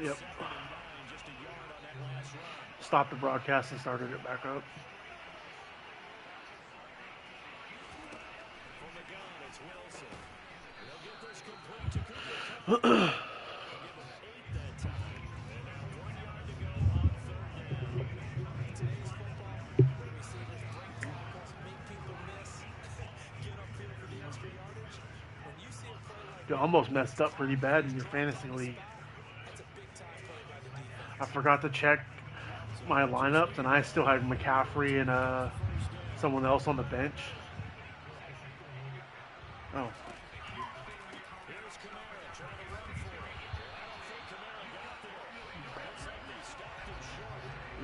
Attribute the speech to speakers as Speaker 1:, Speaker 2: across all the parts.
Speaker 1: Yep. Stopped the broadcast and started it back up. You almost messed up pretty bad in your fantasy league. I forgot to check my lineups, and I still had McCaffrey and someone else on the bench. Oh.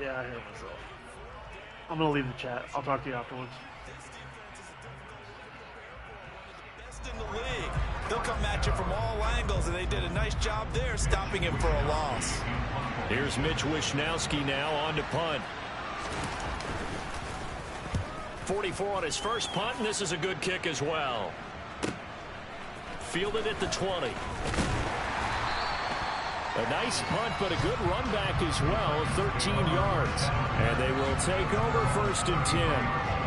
Speaker 1: Yeah, I hear myself. I'm going to leave the chat. I'll talk to you afterwards.
Speaker 2: In the league. They'll come at you from all angles, and they did a nice job there stopping him for a loss.
Speaker 3: Here's Mitch Wishnowsky now on to punt. 44 on his first punt, and this is a good kick as well. Fielded at the 20. A nice punt, but a good run back as well, 13 yards. And they will take over 1st and 10.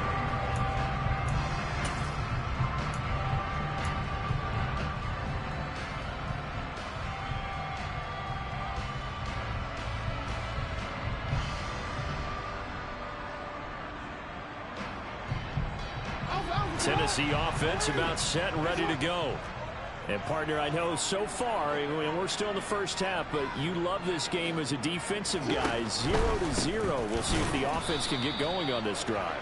Speaker 3: Tennessee offense about set and ready to go. And, partner, I know so far, we're still in the first half, but you love this game as a defensive guy. 0-0. We'll see if the offense can get going on this drive.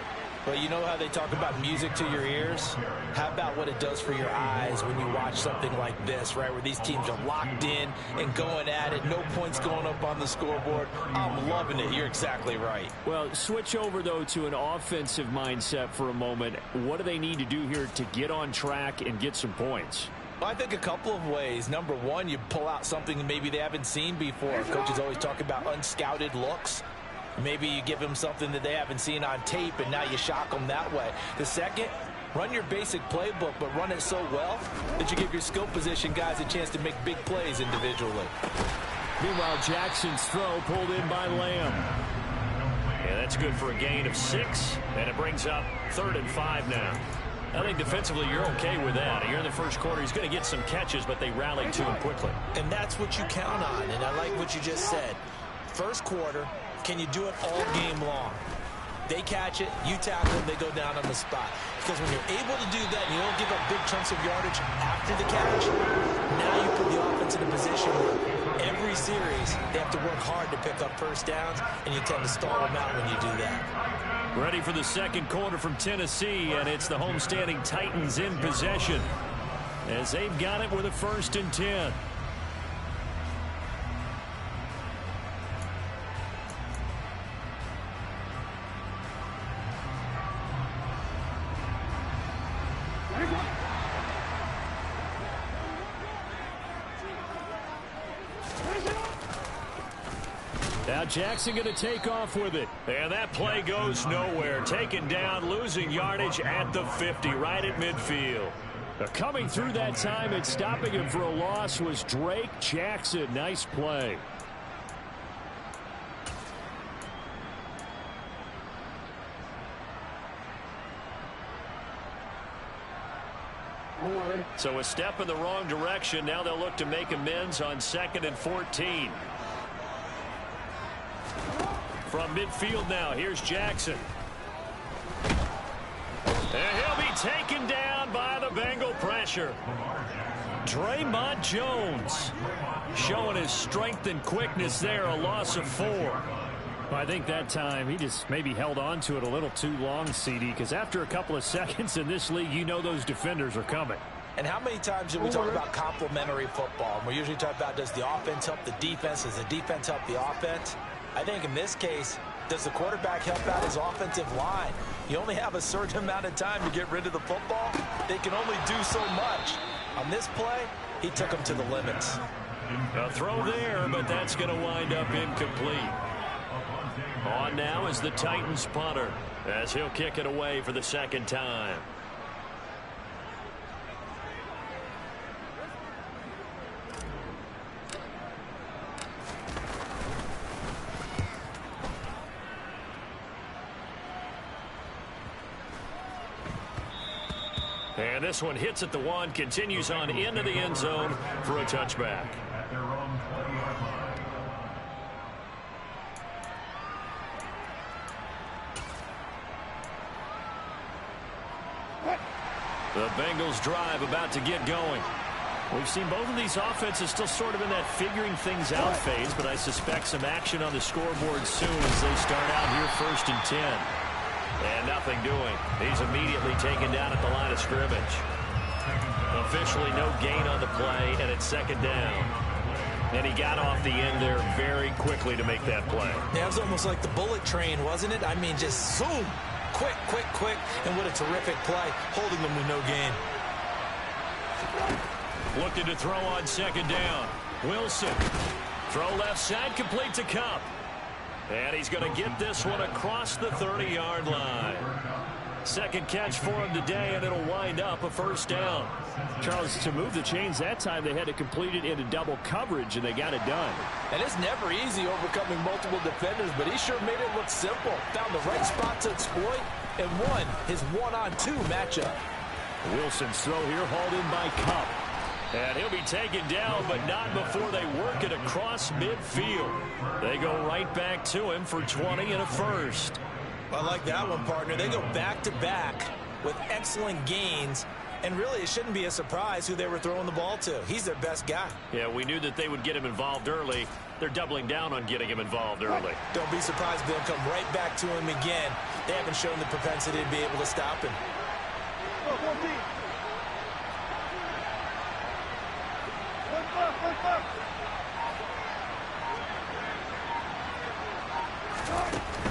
Speaker 2: Well, you know how they talk about music to your ears? How about what it does for your eyes when you watch something like this, right, where these teams are locked in and going at it, no points going up on the scoreboard? I'm loving it. You're exactly right.
Speaker 3: Well, switch over, though, to an offensive mindset for a moment. What do they need to do here to get on track and get some points?
Speaker 2: Well, I think a couple of ways. Number one, you pull out something maybe they haven't seen before. Coaches always talk about unscouted looks. Maybe you give them something that they haven't seen on tape, and now you shock them that way. The second, run your basic playbook, but run it so well that you give your skill position guys a chance to make big plays individually.
Speaker 3: Meanwhile, Jackson's throw pulled in by Lamb. Yeah, that's good for a gain of 6, and it brings up 3rd and 5 now. I think defensively you're okay with that. You're in the first quarter. He's going to get some catches, but they rallied to him quickly.
Speaker 2: And that's what you count on, and I like what you just said. First quarter, can you do it all game long? They catch it, you tackle them, they go down on the spot. Because when you're able to do that, and you don't give up big chunks of yardage after the catch, now you put the offense in a position where every series they have to work hard to pick up first downs, and you tend to stall them out when you do that.
Speaker 3: Ready for the second quarter from Tennessee, and it's the homestanding Titans in possession as they've got it with a 1st and 10. Now Jackson going to take off with it. And that play goes nowhere. Taken down, losing yardage at the 50, right at midfield. Coming through that time and stopping him for a loss was Drake Jackson. Nice play. So a step in the wrong direction. Now they'll look to make amends on 2nd and 14. From midfield now, here's Jackson. And he'll be taken down by the Bengal pressure. Draymond Jones showing his strength and quickness there, a loss of 4. I think that time he just maybe held on to it a little too long, CD, because after a couple of seconds in this league, you know those defenders are coming.
Speaker 2: And how many times do we talk about complementary football? And we usually talk about, does the offense help the defense? Does the defense help the offense? I think in this case, does the quarterback help out his offensive line? You only have a certain amount of time to get rid of the football. They can only do so much. On this play, he took them to the limits.
Speaker 3: A throw there, but that's going to wind up incomplete. On now is the Titans punter, as he'll kick it away for the 2nd time. And this one hits at the 1, continues on into the end zone for a touchback. The Bengals drive about to get going. We've seen both of these offenses still sort of in that figuring things out phase, but I suspect some action on the scoreboard soon as they start out here 1st and 10. And nothing doing. He's immediately taken down at the line of scrimmage. Officially no gain on the play, and it's 2nd down. And he got off the end there very quickly to make that play.
Speaker 2: Yeah, it was almost like the bullet train, wasn't it? I mean, just zoom. Quick, quick, quick. And what a terrific play, holding them with no gain.
Speaker 3: Looking to throw on 2nd down. Wilson. Throw left side, complete to Kupp. And he's going to get this one across the 30-yard line. 2nd catch for him today, and it'll wind up a 1st down.
Speaker 4: Charles, to move the chains that time, they had to complete it into double coverage, and they got it done.
Speaker 2: And it's never easy overcoming multiple defenders, but he sure made it look simple. Found the right spot to exploit and won his 1-on-2 matchup.
Speaker 3: Wilson's throw here hauled in by Kupp. And he'll be taken down, but not before they work it across midfield. They go right back to him for 20 and a 1st.
Speaker 2: I like that one, partner. They go back-to-back with excellent gains. And really, it shouldn't be a surprise who they were throwing the ball to. He's their best guy.
Speaker 3: Yeah, we knew that they would get him involved early. They're doubling down on getting him involved early.
Speaker 2: Don't be surprised if they'll come right back to him again. They haven't shown the propensity to be able to stop him.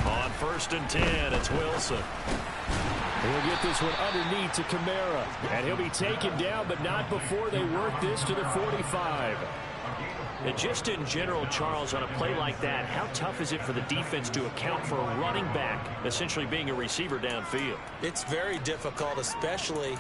Speaker 3: On 1st and 10, it's Wilson.
Speaker 4: He'll get this one underneath to Kamara. And he'll be taken down, but not before they work this to the 45.
Speaker 3: And just in general, Charles, on a play like that, how tough is it for the defense to account for a running back essentially being a receiver downfield?
Speaker 2: It's very difficult, especially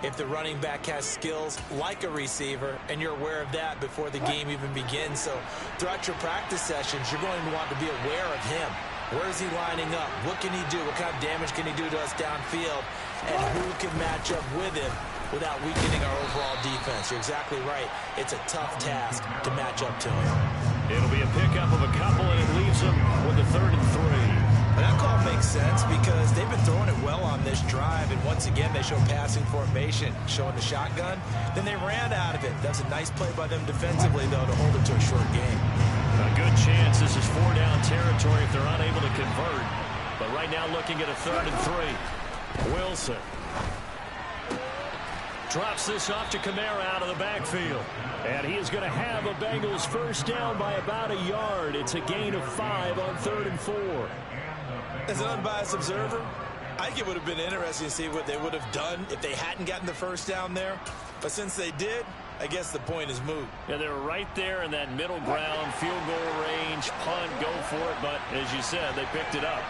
Speaker 2: if the running back has skills like a receiver, and you're aware of that before the game even begins. So throughout your practice sessions, you're going to want to be aware of him. Where is he lining up? What can he do? What kind of damage can he do to us downfield? And who can match up with him without weakening our overall defense? You're exactly right. It's a tough task to match up to him.
Speaker 3: It'll be a pickup of a couple, and it leaves them with a 3rd and 3.
Speaker 2: And that call makes sense because they've been throwing it well on this drive, and once again they show passing formation, showing the shotgun. Then they ran out of it. That's a nice play by them defensively, though, to hold it to a short game.
Speaker 3: A good chance this is 4-down territory if they're unable to convert. But right now looking at a 3rd and 3. Wilson drops this off to Kamara out of the backfield.
Speaker 4: And he is going to have a Bengals 1st down by about a yard. It's a gain of 5 on 3rd and 4.
Speaker 2: As an unbiased observer, I think it would have been interesting to see what they would have done if they hadn't gotten the 1st down there. But since they did, I guess the point is moot.
Speaker 3: Yeah, they were right there in that middle ground, field goal range, punt, go for it. But as you said, they picked it up.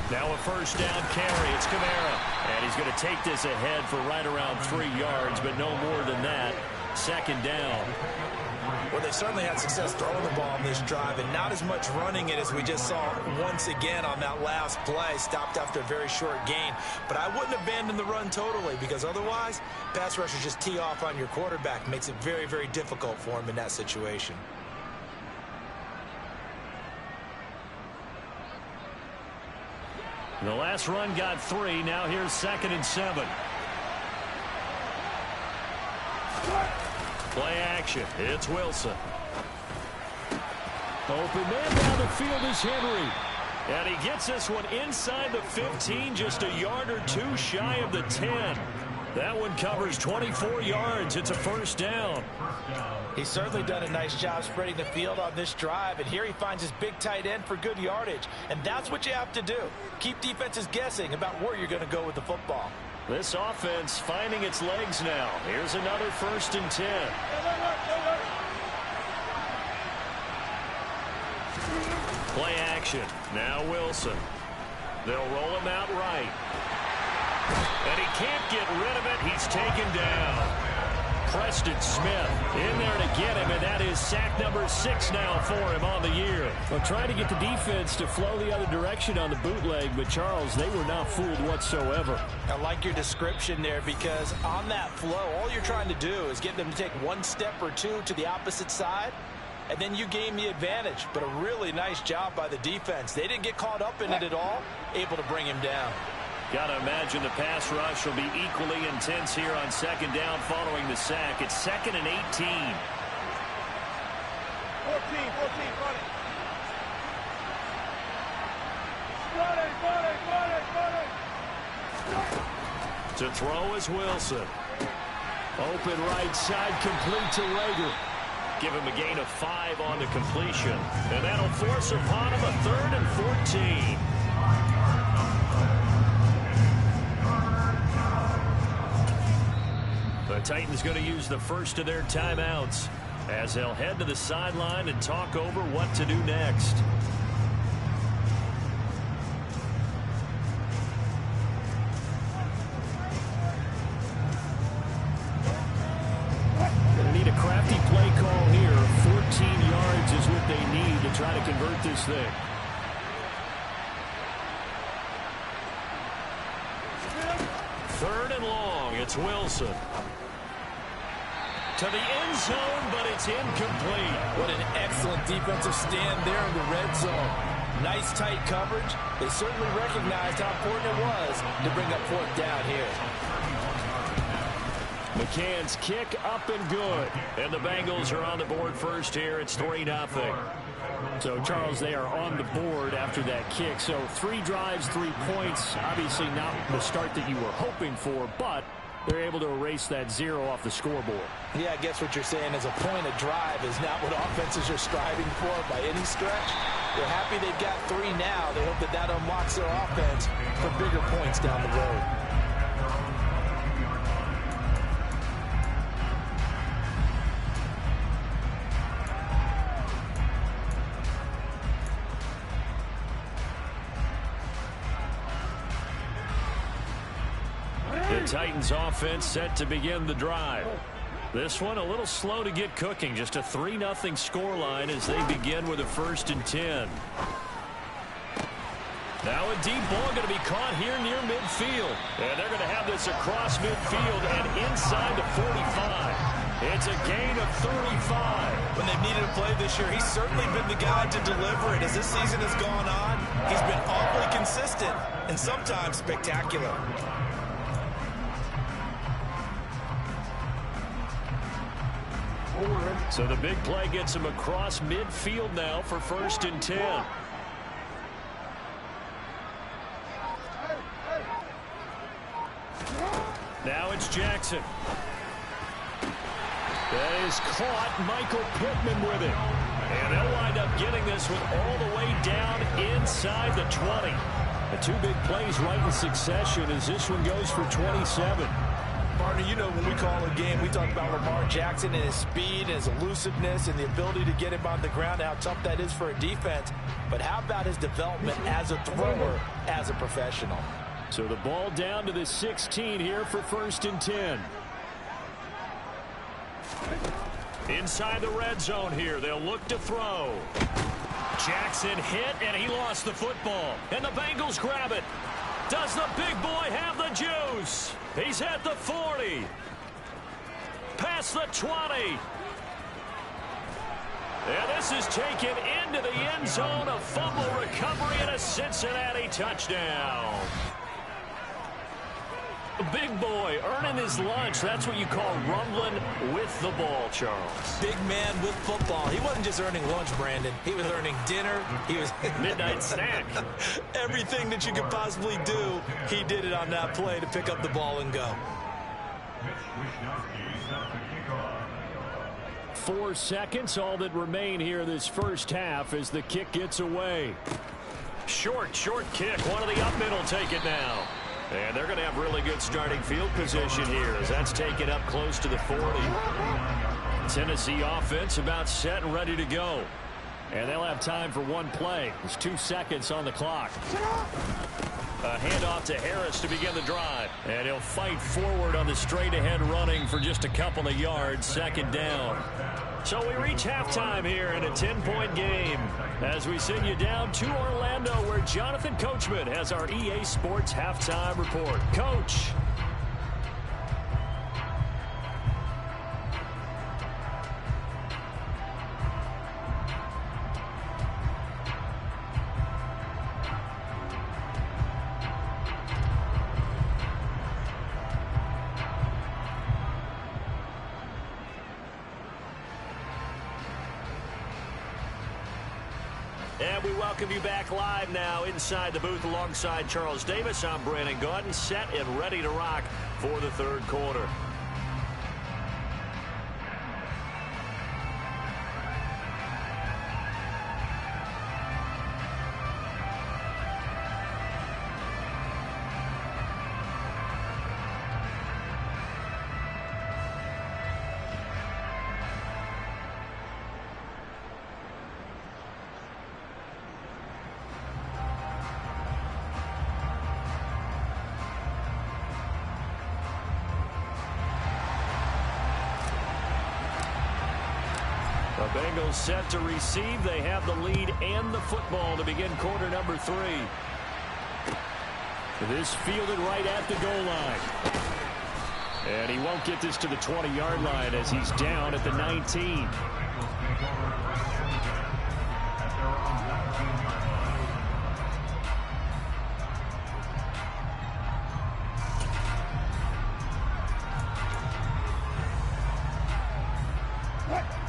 Speaker 3: Now a 1st down carry. It's Kamara. And he's going to take this ahead for right around 3 yards, but no more than that. 2nd down.
Speaker 2: Well, they certainly had success throwing the ball on this drive, and not as much running it as we just saw once again on that last play. Stopped after a very short gain. But I wouldn't abandon the run totally, because otherwise, pass rushers just tee off on your quarterback. Makes it very, very difficult for him in that situation.
Speaker 3: The last run got 3. Now here's 2nd and 7. Play action. It's Wilson.
Speaker 4: Open man down the field is Henry.
Speaker 3: And he gets this one inside the 15, just a yard or 2 shy of the 10. That one covers 24 yards. It's a 1st down.
Speaker 2: He's certainly done a nice job spreading the field on this drive, and here he finds his big tight end for good yardage. And that's what you have to do. Keep defenses guessing about where you're going to go with the football.
Speaker 3: This offense finding its legs now. Here's another 1st and 10. Play action. Now Wilson. They'll roll him out right. And he can't get rid of it. He's taken down. Preston Smith in there to get him, and that is sack number 6 now for him on the year.
Speaker 4: Well, trying to get the defense to flow the other direction on the bootleg, but Charles, they were not fooled whatsoever.
Speaker 2: I like your description there, because on that flow, all you're trying to do is get them to take one step or two to the opposite side, and then you gain the advantage. But a really nice job by the defense. They didn't get caught up in it at all, able to bring him down.
Speaker 3: Got to imagine the pass rush will be equally intense here on second down following the sack. It's 2nd and 18.
Speaker 5: 14, run it.
Speaker 3: To throw is Wilson.
Speaker 4: Open right side, complete to Rager.
Speaker 3: Give him a gain of 5 on the completion. And that'll force upon him a 3rd and 14. The Titans going to use the first of their timeouts as they'll head to the sideline and talk over what to do next.
Speaker 4: Going to need a crafty play call here. 14 yards is what they need to try to convert this thing.
Speaker 3: Third and long, it's Wilson. To the end zone, but it's incomplete.
Speaker 2: What an excellent defensive stand there in the red zone. Nice tight coverage. They certainly recognized how important it was to bring up 4th down here.
Speaker 4: McCann's kick up and good.
Speaker 3: And the Bengals are on the board first here. It's 3-0.
Speaker 4: So, Charles, they are on the board after that kick. So 3 drives, 3 points. Obviously not the start that you were hoping for, but they're able to erase that 0 off the scoreboard.
Speaker 2: Yeah, I guess what you're saying is a point of drive is not what offenses are striving for by any stretch. They're happy they've got 3 now. They hope that that unlocks their offense for bigger points down the road.
Speaker 3: The Titans offense set to begin the drive. This one a little slow to get cooking. Just a 3-0 scoreline as they begin with a 1st and 10. Now a deep ball going to be caught here near midfield. And they're going to have this across midfield and inside the 45. It's a gain of 35.
Speaker 2: When they've needed a play this year, he's certainly been the guy to deliver it. As this season has gone on, he's been awfully consistent and sometimes spectacular.
Speaker 3: So the big play gets him across midfield now for 1st and 10. Now it's Jackson.
Speaker 4: That is caught. Michael Pittman with it.
Speaker 3: And they'll wind up getting this one all the way down inside the 20.
Speaker 4: The 2 big plays right in succession as this one goes for 27.
Speaker 2: Partner, you know when we call a game, we talk about Lamar Jackson and his speed and his elusiveness and the ability to get him on the ground, how tough that is for a defense. But how about his development as a thrower, as a professional?
Speaker 4: So the ball down to the 16 here for 1st and 10.
Speaker 3: Inside the red zone here, they'll look to throw. Jackson hit, and he lost the football. And the Bengals grab it. Does the big boy have the juice? He's at the 40. Past the 20. And this is taken into the end zone. A fumble recovery and a Cincinnati touchdown. Big boy earning his lunch. That's what you call rumbling with the ball, Charles.
Speaker 2: Big man with football. He wasn't just earning lunch, Brandon. He was earning dinner. He was
Speaker 3: midnight snack.
Speaker 2: Everything that you could possibly do, he did it on that play to pick up the ball and go.
Speaker 4: 4 seconds, all that remain here this first half as the kick gets away.
Speaker 3: Short kick. One of the up middle take it now. And they're going to have really good starting field position here as that's taken up close to the 40. Tennessee offense about set and ready to go.
Speaker 4: And they'll have time for 1 play. There's 2 seconds on the clock.
Speaker 3: A handoff to Harris to begin the drive. And he'll fight forward on the straight-ahead running for just a couple of yards. Second down. So we reach halftime here in a 10-point game as we send you down to Orlando, where Jonathan Coachman has our EA Sports halftime report. Coach. And we welcome you back live now inside the booth alongside Charles Davis. I'm Brandon Gaudin, set and ready to rock for the third quarter. The Bengals set to receive. They have the lead and the football to begin quarter number 3. This fielded right at the goal line. And he won't get this to the 20-yard line as he's down at the 19.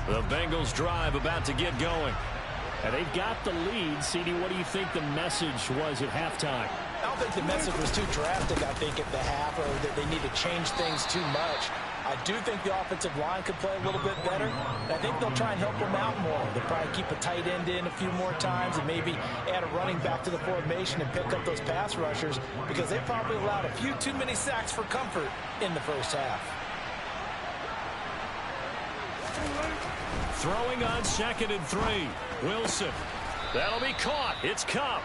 Speaker 3: The Bengals drive about to get going. And they've got the lead. CD, what do you think the message was at halftime?
Speaker 2: I don't think the message was too drastic, I think, at the half, or that they need to change things too much. I do think the offensive line could play a little bit better. And I think they'll try and help them out more. They'll probably keep a tight end in a few more times and maybe add a running back to the formation and pick up those pass rushers, because they probably allowed a few too many sacks for comfort in the first half.
Speaker 3: Throwing on 2nd and 3. Wilson. That'll be caught. It's Kupp.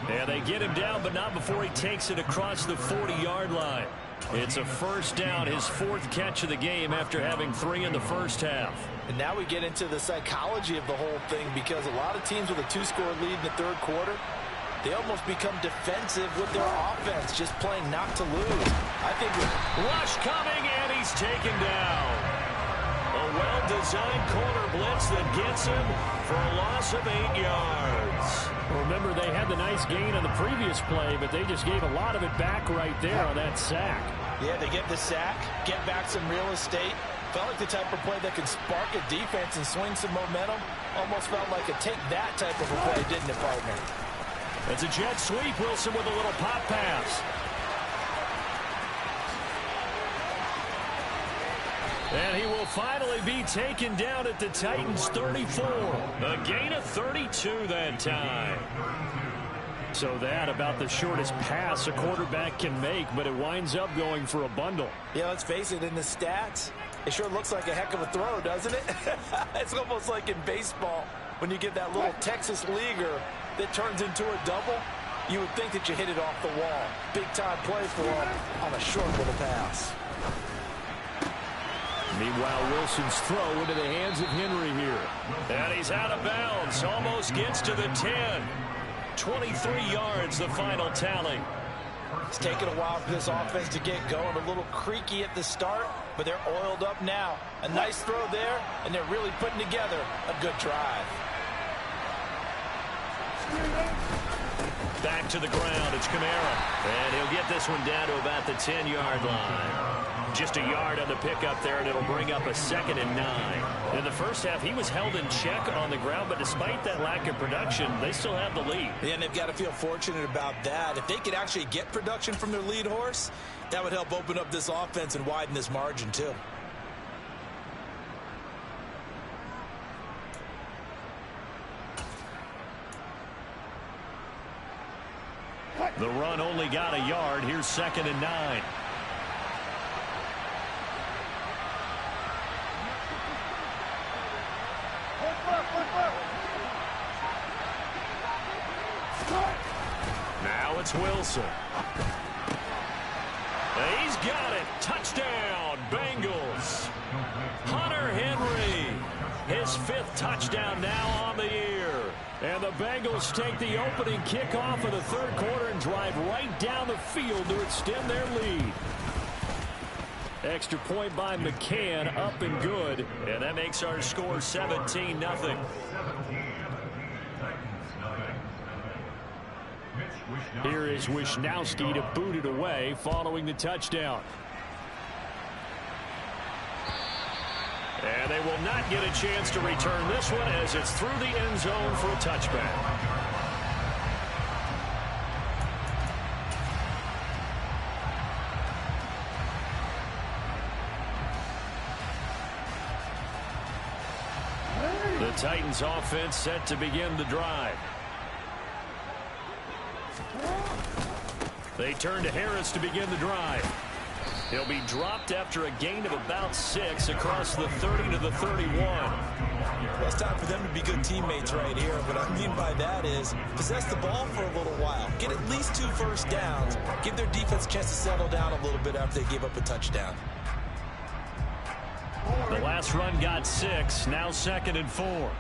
Speaker 3: And they get him down, but not before he takes it across the 40-yard line. It's a first down, his 4th catch of the game after having 3 in the first half.
Speaker 2: And now we get into the psychology of the whole thing, because a lot of teams with a 2-score lead in the third quarter, they almost become defensive with their offense, just playing not to lose. I think
Speaker 3: rush coming, and he's taken down. A well-designed corner blitz that gets him for a loss of 8 yards.
Speaker 4: Remember, they had the nice gain on the previous play, but they just gave a lot of it back right there on that sack.
Speaker 2: Yeah, they get the sack, get back some real estate. Felt like the type of play that can spark a defense and swing some momentum. Almost felt like a take that type of a play, didn't it, partner?
Speaker 3: It's a jet sweep. Wilson with a little pop pass. And he will finally be taken down at the Titans' 34. A gain of 32 that time. So that about the shortest pass a quarterback can make, but it winds up going for a bundle.
Speaker 2: Yeah, let's face it, in the stats, it sure looks like a heck of a throw, doesn't it? It's almost like in baseball, when you get that little Texas leaguer that turns into a double, you would think that you hit it off the wall. Big-time play for him on a short little pass.
Speaker 4: Meanwhile, Wilson's throw into the hands of Henry here.
Speaker 3: And he's out of bounds. Almost gets to the 10. 23 yards, the final tally.
Speaker 2: It's taken a while for this offense to get going. A little creaky at the start, but they're oiled up now. A nice throw there, and they're really putting together a good drive.
Speaker 3: Back to the ground, it's Kamara. And he'll get this one down to about the 10-yard line. Just a yard on the pickup there, and it'll bring up a 2nd and 9. In the first half, he was held in check on the ground, but despite that lack of production, they still have the lead.
Speaker 2: Yeah, and they've got to feel fortunate about that. If they could actually get production from their lead horse, that would help open up this offense and widen this margin, too.
Speaker 3: The run only got a yard. Here's 2nd and 9. Now it's Wilson. He's got it. Touchdown, Bengals. Hunter Henry, his 5th touchdown now on the year.
Speaker 4: And the Bengals take the opening kickoff of the third quarter and drive right down the field to extend their lead. Extra point by McCann, up and good.
Speaker 3: And that makes our score 17-0.
Speaker 4: Here is Wisnowski to boot it away following the touchdown.
Speaker 3: And they will not get a chance to return this one as it's through the end zone for a touchback. The Titans offense set to begin the drive. They turn to Harris to begin the drive. He'll be dropped after a gain of about 6 across the 30 to the 31.
Speaker 2: Well, it's time for them to be good teammates right here. What I mean by that is possess the ball for a little while. Get at least 2 first downs. Give their defense a chance to settle down a little bit after they give up a touchdown.
Speaker 3: The last run got 6. Now 2nd and 4.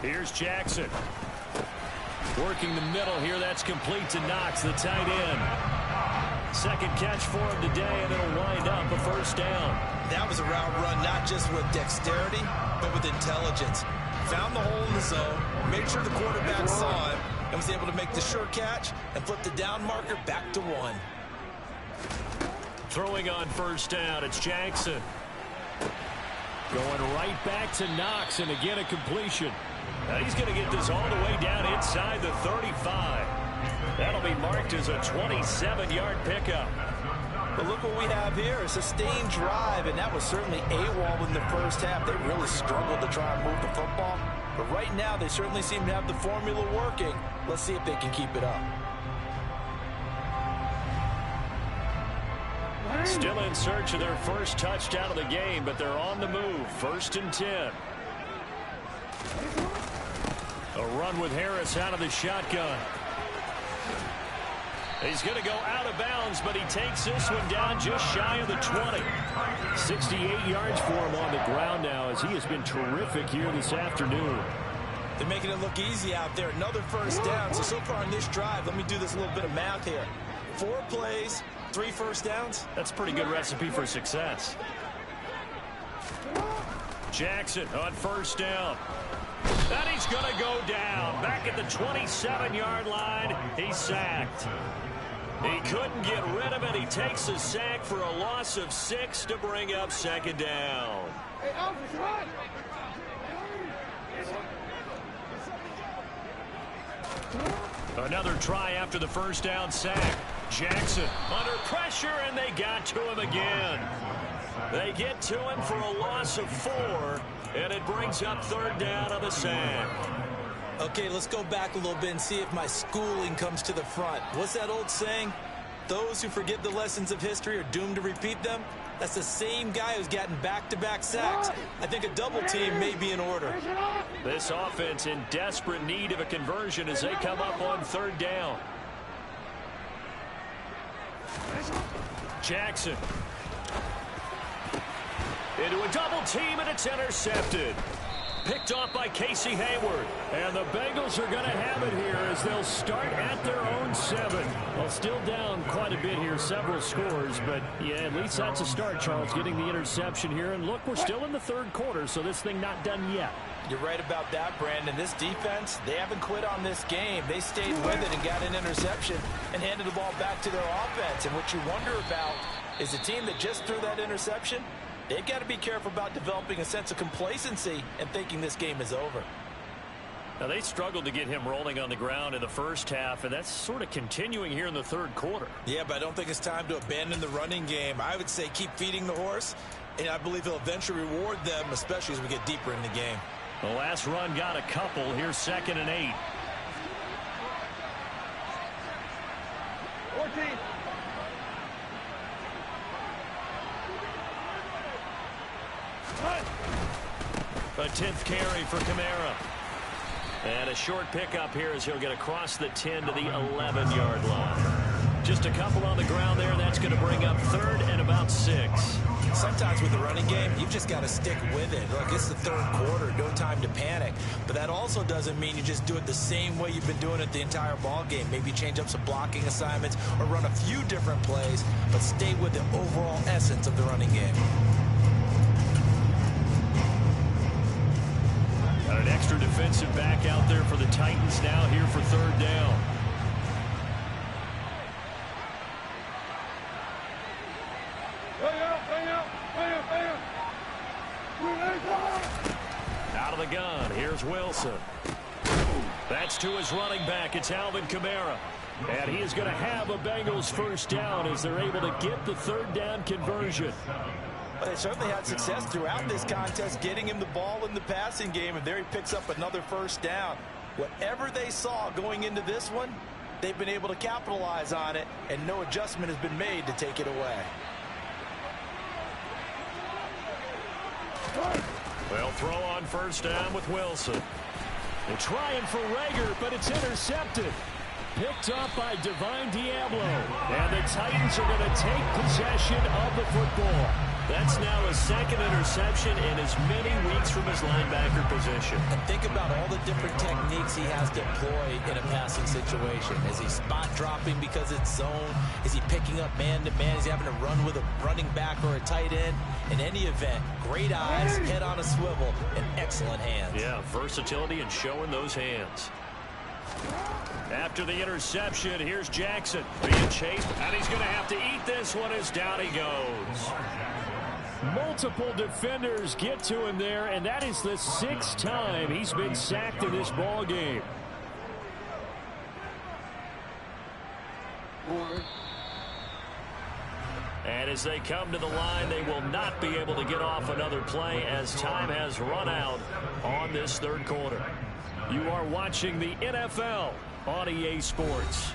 Speaker 3: Here's Jackson. Working the middle here. That's complete to Knox, the tight end. 2nd catch for him today, and it'll wind up a first down.
Speaker 2: That was a route run not just with dexterity, but with intelligence. Found the hole in the zone, made sure the quarterback saw him, and was able to make the sure catch and flip the down marker back to 1.
Speaker 3: Throwing on first down, it's Jackson.
Speaker 4: Going right back to Knox, and again a completion.
Speaker 3: Now he's going to get this all the way down inside the 35. That'll be marked as a 27-yard pickup.
Speaker 2: But look what we have here, a sustained drive, and that was certainly AWOL in the first half. They really struggled to try and move the football. But right now, they certainly seem to have the formula working. Let's see if they can keep it up.
Speaker 3: Still in search of their first touchdown of the game, but they're on the move. 1st and 10. A run with Harris out of the shotgun. He's going to go out of bounds, but he takes this one down just shy of the 20.
Speaker 4: 68 yards for him on the ground now as he has been terrific here this afternoon.
Speaker 2: They're making it look easy out there. Another first down. So far on this drive, let me do this little bit of math here. 4 plays, 3 first downs.
Speaker 3: That's a pretty good recipe for success. Jackson on first down. And he's going to go down. Back at the 27-yard line, he's sacked. He couldn't get rid of it. He takes a sack for a loss of 6 to bring up 2nd down. Another try after the first down sack. Jackson under pressure, and they got to him again. They get to him for a loss of 4, and it brings up 3rd down on the sack.
Speaker 2: Okay, let's go back a little bit and see if my schooling comes to the front. What's that old saying? Those who forget the lessons of history are doomed to repeat them. That's the same guy who's gotten back-to-back sacks. I think a double team may be in order.
Speaker 3: This offense in desperate need of a conversion as they come up on 3rd down. Jackson. Into a double team, and it's intercepted. Picked off by Casey Hayward.
Speaker 4: And the Bengals are going to have it here as they'll start at their own 7. Well, still down quite a bit here, several scores, but yeah, at least that's a start, Charles, getting the interception here. And look, we're still in the 3rd quarter, so this thing not done yet.
Speaker 2: You're right about that, Brandon. This defense, they haven't quit on this game. They stayed with it and got an interception and handed the ball back to their offense. And what you wonder about is a team that just threw that interception, they've got to be careful about developing a sense of complacency and thinking this game is over.
Speaker 3: Now, they struggled to get him rolling on the ground in the first half, and that's sort of continuing here in the 3rd quarter.
Speaker 2: Yeah, but I don't think it's time to abandon the running game. I would say keep feeding the horse, and I believe he'll eventually reward them, especially as we get deeper in the game.
Speaker 3: The last run got a couple. Here's 2nd and 8.
Speaker 5: 14.
Speaker 3: A 10th carry for Kamara. And a short pickup here as he'll get across the 10 to the 11-yard line. Just a couple on the ground there. That's going to bring up 3rd and about 6.
Speaker 2: Sometimes with the running game, you've just got to stick with it. Look, it's the 3rd quarter, no time to panic. But that also doesn't mean you just do it the same way you've been doing it the entire ball game. Maybe change up some blocking assignments or run a few different plays, but stay with the overall essence of the running game.
Speaker 3: Got an extra defensive back out there for the Titans now here for 3rd down. Out of the gun, here's Wilson. That's to his running back. It's Alvin Kamara. And he is going to have a Bengals 1st down as they're able to get the 3rd down conversion.
Speaker 2: Well, they certainly had success throughout this contest getting him the ball in the passing game, and there he picks up another 1st down. Whatever they saw going into this one, they've been able to capitalize on it, and no adjustment has been made to take it away.
Speaker 3: They'll throw on 1st down with Wilson. They're trying for Reagor, but it's intercepted. Picked up by Divine Diablo. And the Titans are going to take possession of the football. That's now his 2nd interception in as many weeks from his linebacker position.
Speaker 2: And think about all the different techniques he has to employ in a passing situation. Is he spot dropping because it's zone? Is he picking up man-to-man? Is he having to run with a running back or a tight end? In any event, great eyes, head on a swivel, and excellent hands.
Speaker 3: Yeah, versatility and showing those hands. After the interception, here's Jackson being chased, and he's going to have to eat this one as down he goes. Multiple defenders get to him there, and that is the 6th time he's been sacked in this ball game. And as they come to the line, they will not be able to get off another play as time has run out on this 3rd quarter. You are watching the NFL on EA Sports.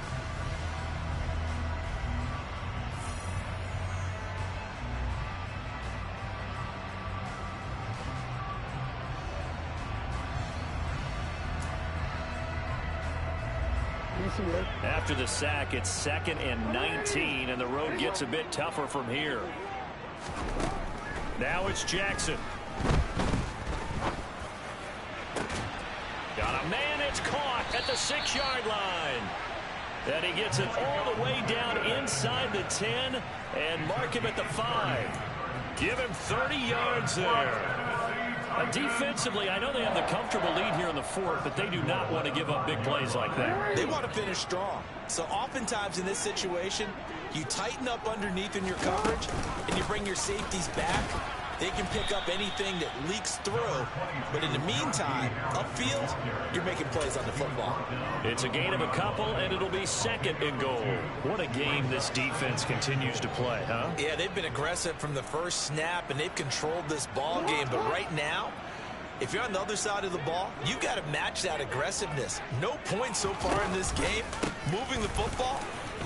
Speaker 3: After the sack, it's 2nd and 19, and the road gets a bit tougher from here. Now it's Jackson. Got a man, it's caught at the 6-yard line. And he gets it all the way down inside the 10 and mark him at the 5. Give him 30 yards there. Defensively, I know they have the comfortable lead here in the 4th, but they do not want to give up big plays like that.
Speaker 2: They want to finish strong. So oftentimes in this situation, you tighten up underneath in your coverage, and you bring your safeties back. They can pick up anything that leaks through. But in the meantime, upfield, you're making plays on the football.
Speaker 3: It's a gain of a couple, and it'll be 2nd and goal. What a game this defense continues to play, huh?
Speaker 2: Yeah, they've been aggressive from the first snap, and they've controlled this ball game. But right now, if you're on the other side of the ball, you've got to match that aggressiveness. No points so far in this game. Moving the football.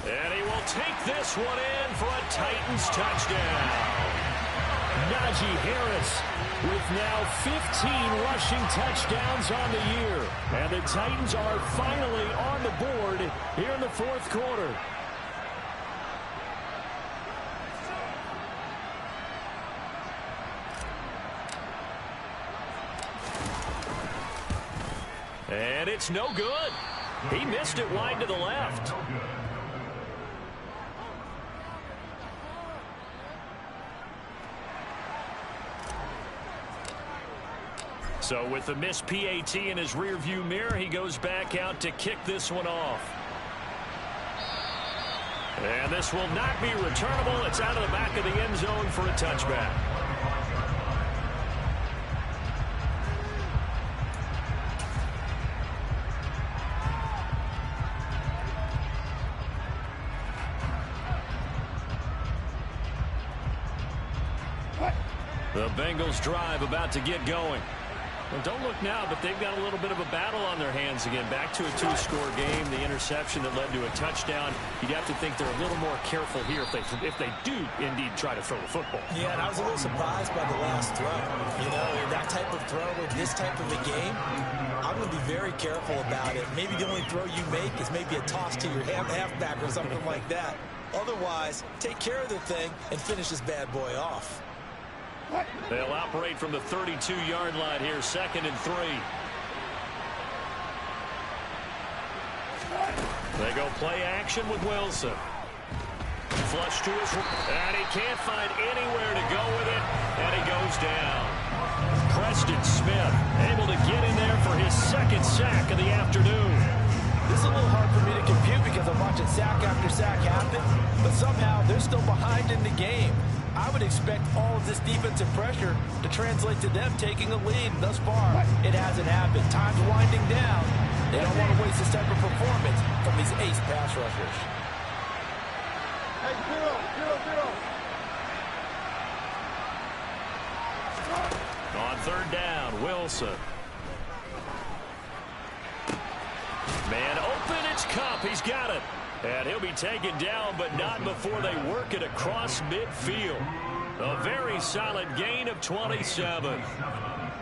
Speaker 3: And he will take this one in for a Titans touchdown. Najee Harris with now 15 rushing touchdowns on the year. And the Titans are finally on the board here in the 4th quarter. And it's no good. He missed it wide to the left. So with the missed PAT in his rearview mirror, he goes back out to kick this one off. And this will not be returnable. It's out of the back of the end zone for a touchback. The Bengals drive about to get going.
Speaker 4: Well, don't look now, but they've got a little bit of a battle on their hands again. Back to a two-score game. The interception that led to a touchdown. You'd have to think they're a little more careful here if they do indeed try to throw the football.
Speaker 2: Yeah, and I was a little surprised by the last throw. You know, that type of throw with this type of a game, I'm going to be very careful about it. Maybe the only throw you make is maybe a toss to your halfback or something like that. Otherwise, take care of the thing and finish this bad boy off.
Speaker 4: They'll operate from the 32-yard line here, 2nd and 3. They go play action with Wilson. Flush to his, and he can't find anywhere to go with it, and he goes down. Preston Smith able to get in there for his 2nd sack of the afternoon.
Speaker 2: This is a little hard for me to compute because I'm watching sack after sack happen, but somehow they're still behind in the game. I would expect all of this defensive pressure to translate to them taking a lead. Thus far, it hasn't happened. Time's winding down. They don't want to waste this type of performance from these ace pass rushers.
Speaker 5: Hey, 0-0-0.
Speaker 4: On 3rd down, Wilson. Man open, it's Kupp. He's got it. And he'll be taken down, but not before they work it across midfield. A very solid gain of 27.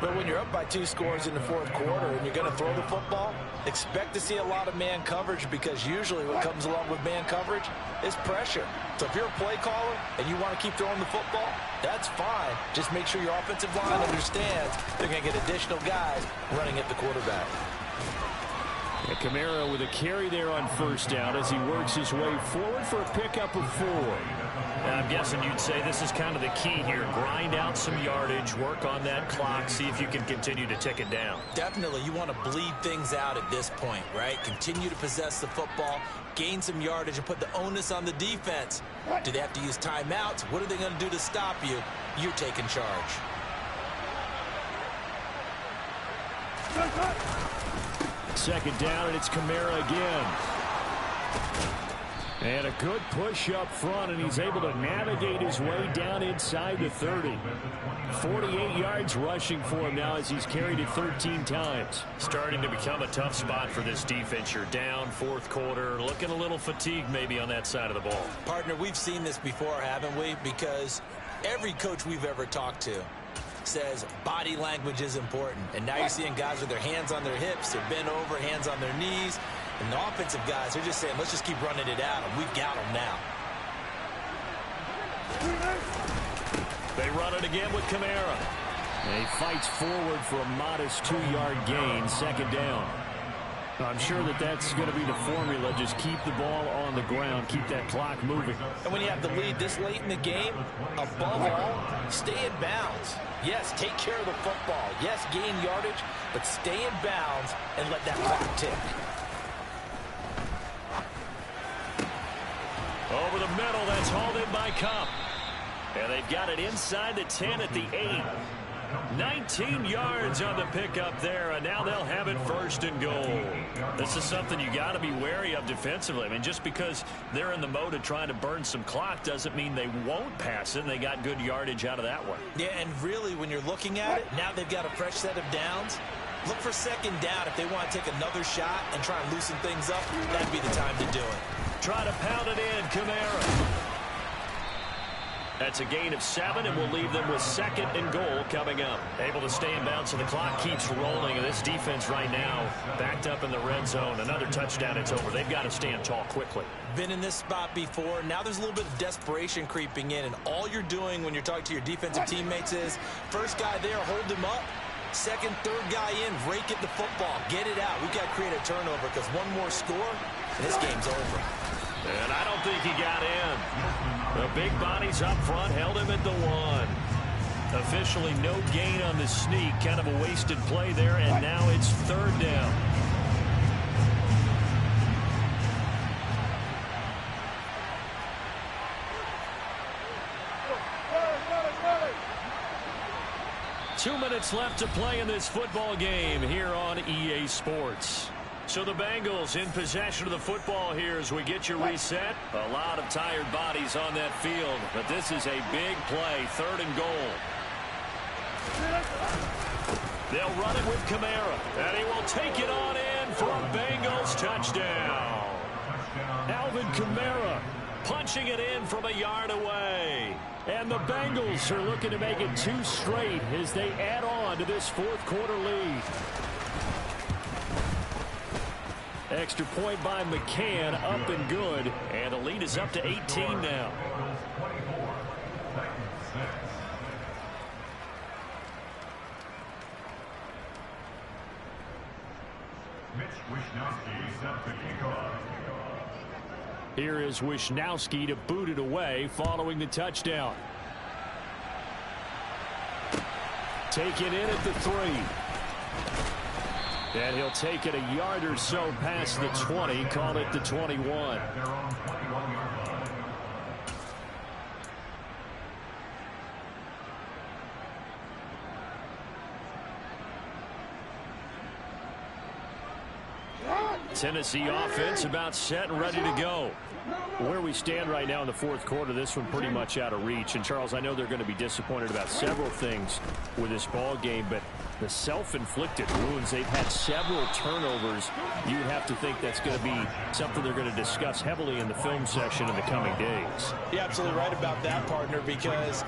Speaker 2: But when you're up by 2 scores in the 4th quarter and you're going to throw the football, expect to see a lot of man coverage, because usually what comes along with man coverage is pressure. So if you're a play caller and you want to keep throwing the football, that's fine. Just make sure your offensive line understands they're going to get additional guys running at the quarterback.
Speaker 4: Kamara with a carry there on 1st down as he works his way forward for a pickup of 4. I'm guessing you'd say this is kind of the key here. Grind out some yardage, work on that clock, see if you can continue to tick it down.
Speaker 2: Definitely, you want to bleed things out at this point, right? Continue to possess the football, gain some yardage, and put the onus on the defense. Do they have to use timeouts? What are they going to do to stop you? You're taking charge.
Speaker 4: Second down, and it's Kamara again. And a good push up front, and he's able to navigate his way down inside the 30. 48 yards rushing for him now as he's carried it 13 times. Starting to become a tough spot for this defense. You're down 4th quarter, looking a little fatigued maybe on that side of the ball.
Speaker 2: Partner, we've seen this before, haven't we? Because every coach we've ever talked to says body language is important. And now you're seeing guys with their hands on their hips, they're bent over, hands on their knees. And the offensive guys, they're just saying, let's just keep running it at them. We've got them now.
Speaker 4: They run it again with Kamara. And he fights forward for a modest 2-yard gain, 2nd down. I'm sure that's going to be the formula. Just keep the ball on the ground, keep that clock moving.
Speaker 2: And when you have the lead this late in the game, above all, stay in bounds. Yes, take care of the football. Yes, gain yardage, but stay in bounds and let that clock tick.
Speaker 4: Over the middle, that's hauled in by Kupp. And they've got it inside the 10 at the 8. 19 yards on the pickup there, and now they'll have it 1st and goal. This is something you got to be wary of defensively. I mean, just because they're in the mode of trying to burn some clock doesn't mean they won't pass it, and they got good yardage out of that one.
Speaker 2: Yeah, and really, when you're looking at it, now they've got a fresh set of downs. Look for 2nd down if they want to take another shot and try and loosen things up. That'd be the time to do it.
Speaker 4: Try to pound it in, Kamara. That's a gain of 7, and we'll leave them with 2nd and goal coming up. Able to stay in bounds, so the clock keeps rolling. And this defense right now backed up in the red zone. Another touchdown, it's over. They've got to stand tall quickly.
Speaker 2: Been in this spot before. Now there's a little bit of desperation creeping in, and all you're doing when you're talking to your defensive teammates is, first guy there, hold him up. 2nd, 3rd guy in, rake at the football. Get it out. We've got to create a turnover because one more score, and this game's over.
Speaker 4: And I don't think he got in. The big bodies up front held him at the 1. Officially no gain on the sneak. Kind of a wasted play there, and now it's 3rd down. Two minutes left to play in this football game here on EA Sports. So the Bengals in possession of the football here as we get you reset. A lot of tired bodies on that field, but this is a big play, 3rd and goal.
Speaker 3: They'll run it with Kamara, and he will take it on in for a Bengals touchdown. Alvin Kamara punching it in from a yard away.
Speaker 4: And the Bengals are looking to make it 2 straight as they add on to this fourth quarter lead. Extra point by McCann, up and good.
Speaker 3: And the lead is up to 18 now.
Speaker 4: Here is Wishnowsky to boot it away following the touchdown. Taken in at the 3. And he'll take it a yard or so past the 20, call it the 21. Tennessee offense about set and ready to go. Where we stand right now in the fourth quarter, this one pretty much out of reach. And, Charles, I know they're going to be disappointed about several things with this ball game, but the self-inflicted wounds, they've had several turnovers. You'd have to think that's going to be something they're going to discuss heavily in the film session in the coming days.
Speaker 2: You're absolutely right about that, partner, because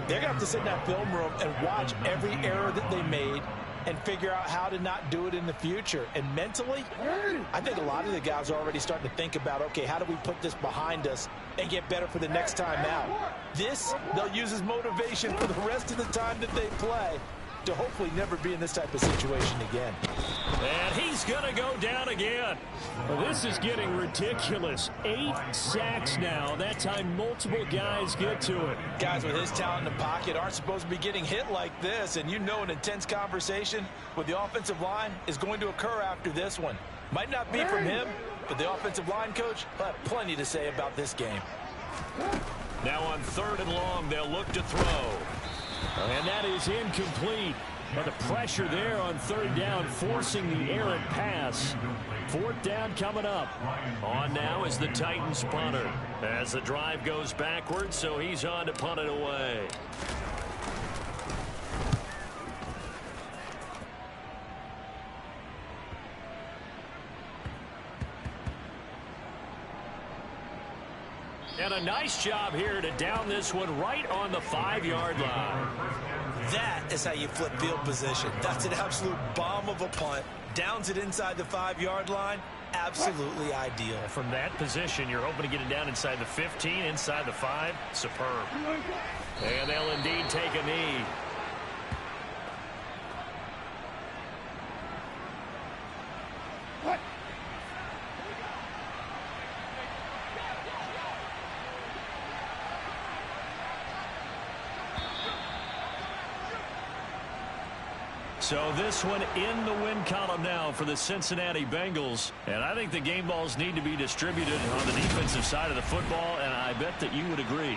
Speaker 2: they're going to have to sit in that film room and watch every error that they made and figure out how to not do it in the future. And mentally, I think a lot of the guys are already starting to think about, okay, how do we put this behind us and get better for the next time out? This, they'll use as motivation for the rest of the time that they play to hopefully never be in this type of situation again.
Speaker 3: And he's going to go down again.
Speaker 4: Well, this is getting ridiculous. 8 sacks now. That time multiple guys get to it.
Speaker 2: Guys with his talent in the pocket aren't supposed to be getting hit like this, and you know an intense conversation with the offensive line is going to occur after this one. Might not be from him, but the offensive line coach will have plenty to say about this game.
Speaker 3: Now on 3rd and long, they'll look to throw.
Speaker 4: And that is incomplete. But the pressure there on 3rd down, forcing the errant pass. 4th down coming up.
Speaker 3: On now is the Titans punter as the drive goes backwards, so he's on to punt it away. And a nice job here to down this one right on the 5-yard line.
Speaker 2: That is how you flip field position. That's an absolute bomb of a punt. Downs it inside the 5-yard line. Absolutely ideal.
Speaker 3: From that position, you're hoping to get it down inside the 15, inside the 5. Superb. And they'll indeed take a knee. So this one in the win column now for the Cincinnati Bengals. And I think the game balls need to be distributed on the defensive side of the football, and I bet that you would agree.